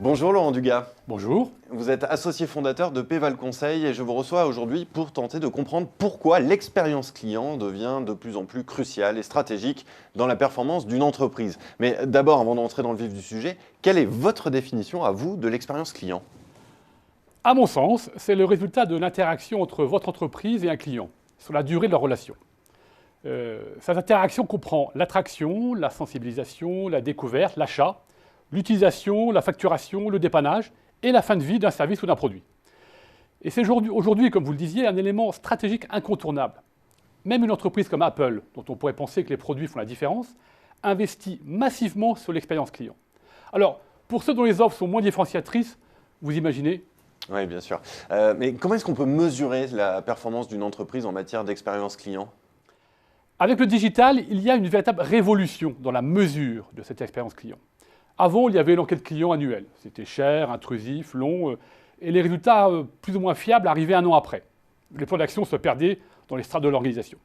Bonjour Laurent Dugas, Bonjour. vous êtes associé fondateur de Péval Conseil et je vous reçois aujourd'hui pour tenter de comprendre pourquoi l'expérience client devient de plus en plus cruciale et stratégique dans la performance d'une entreprise. Mais d'abord, avant d'entrer dans le vif du sujet, quelle est votre définition à vous de l'expérience client? À mon sens, c'est le résultat de l'interaction entre votre entreprise et un client, sur la durée de leur relation. Cette interaction comprend l'attraction, la sensibilisation, la découverte, l'achat, l'utilisation, la facturation, le dépannage et la fin de vie d'un service ou d'un produit. Et c'est aujourd'hui, comme vous le disiez, un élément stratégique incontournable. Même une entreprise comme Apple, dont on pourrait penser que les produits font la différence, investit massivement sur l'expérience client. Alors, pour ceux dont les offres sont moins différenciatrices, vous imaginez. Oui, bien sûr. Mais comment est-ce qu'on peut mesurer la performance d'une entreprise en matière d'expérience client? Avec le digital, il y a une véritable révolution dans la mesure de cette expérience client. Avant, il y avait l'enquête client annuelle. C'était cher, intrusif, long, et les résultats plus ou moins fiables arrivaient un an après. Les plans d'action se perdaient dans les strates de l'organisation.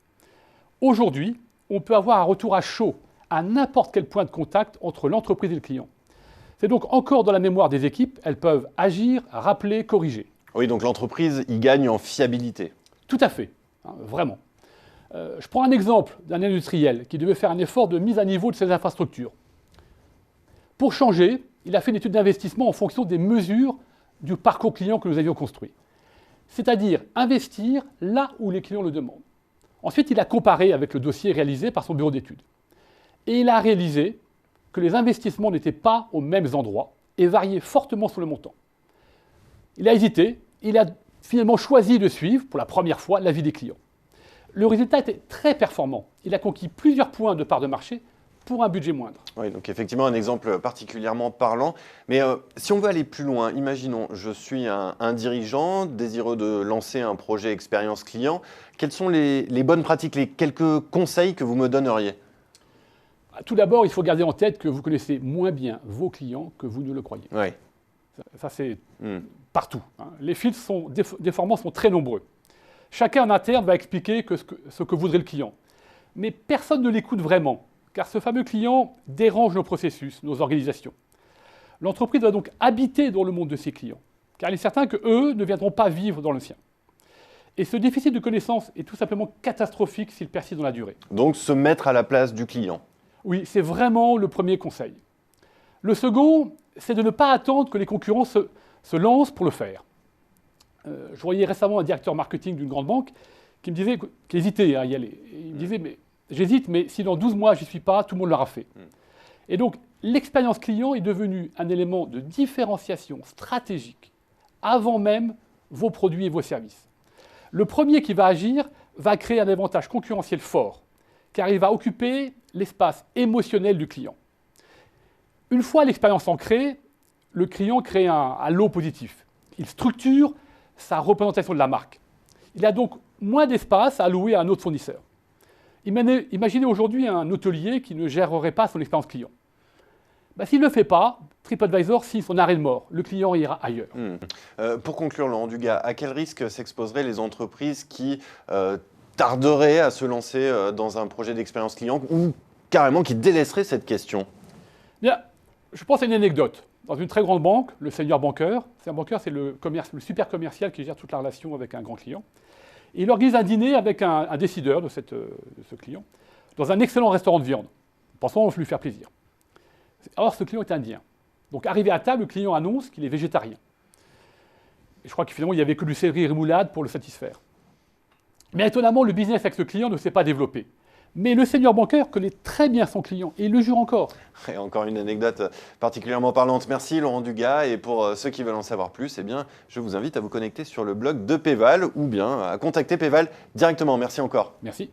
Aujourd'hui, on peut avoir un retour à chaud à n'importe quel point de contact entre l'entreprise et le client. C'est donc encore dans la mémoire des équipes, elles peuvent agir, rappeler, corriger. Oui, donc l'entreprise y gagne en fiabilité. Tout à fait, vraiment. Je prends un exemple d'un industriel qui devait faire un effort de mise à niveau de ses infrastructures. Pour changer, il a fait une étude d'investissement en fonction des mesures du parcours client que nous avions construit. C'est-à-dire investir là où les clients le demandent. Ensuite, il a comparé avec le dossier réalisé par son bureau d'études. Et il a réalisé que les investissements n'étaient pas aux mêmes endroits et variaient fortement sur le montant. Il a hésité, il a finalement choisi de suivre, pour la première fois, l'avis des clients. Le résultat était très performant. Il a conquis plusieurs points de part de marché pour un budget moindre. Oui, donc effectivement un exemple particulièrement parlant. Mais si on veut aller plus loin, imaginons, je suis un dirigeant désireux de lancer un projet expérience client. Quelles sont les bonnes pratiques, les quelques conseils que vous me donneriez? Tout d'abord, il faut garder en tête que vous connaissez moins bien vos clients que vous ne le croyez. Oui. Ça c'est partout. Les fils déformants sont très nombreux. Chacun en interne va expliquer ce que voudrait le client. Mais personne ne l'écoute vraiment, car ce fameux client dérange nos processus, nos organisations. L'entreprise va donc habiter dans le monde de ses clients, car il est certain qu'eux ne viendront pas vivre dans le sien. Et ce déficit de connaissance est tout simplement catastrophique s'il persiste dans la durée. Donc se mettre à la place du client. Oui, c'est vraiment le premier conseil. Le second, c'est de ne pas attendre que les concurrents se lancent pour le faire. Je voyais récemment un directeur marketing d'une grande banque qui me disait qu'il hésitait à y aller. Et il me disait, mais j'hésite, mais si dans 12 mois je n'y suis pas, tout le monde l'aura fait. Et donc, l'expérience client est devenue un élément de différenciation stratégique avant même vos produits et vos services. Le premier qui va agir va créer un avantage concurrentiel fort, car il va occuper l'espace émotionnel du client. Une fois l'expérience ancrée, le client crée un halo positif. Il structure sa représentation de la marque. Il a donc moins d'espace à allouer à un autre fournisseur. Imaginez aujourd'hui un hôtelier qui ne gérerait pas son expérience client. S'il ne le fait pas, TripAdvisor signe son arrêt de mort. Le client ira ailleurs. Pour conclure, Laurent Dugas, à quel risque s'exposeraient les entreprises qui tarderaient à se lancer dans un projet d'expérience client ou carrément qui délaisseraient cette question? Bien, je pense à une anecdote. Dans une très grande banque, le senior banker, c'est le super commercial qui gère toute la relation avec un grand client. Et il organise un dîner avec un décideur de ce client dans un excellent restaurant de viande, pensant lui faire plaisir. Or, ce client est indien. Donc, arrivé à table, le client annonce qu'il est végétarien. Et je crois que finalement, il n'y avait que du céleri rémoulade pour le satisfaire. Mais étonnamment, le business avec ce client ne s'est pas développé. Mais le senior bancaire connaît très bien son client et il le jure encore. Et encore une anecdote particulièrement parlante. Merci Laurent Dugas. Et pour ceux qui veulent en savoir plus, je vous invite à vous connecter sur le blog de Péval ou bien à contacter Péval directement. Merci encore. Merci.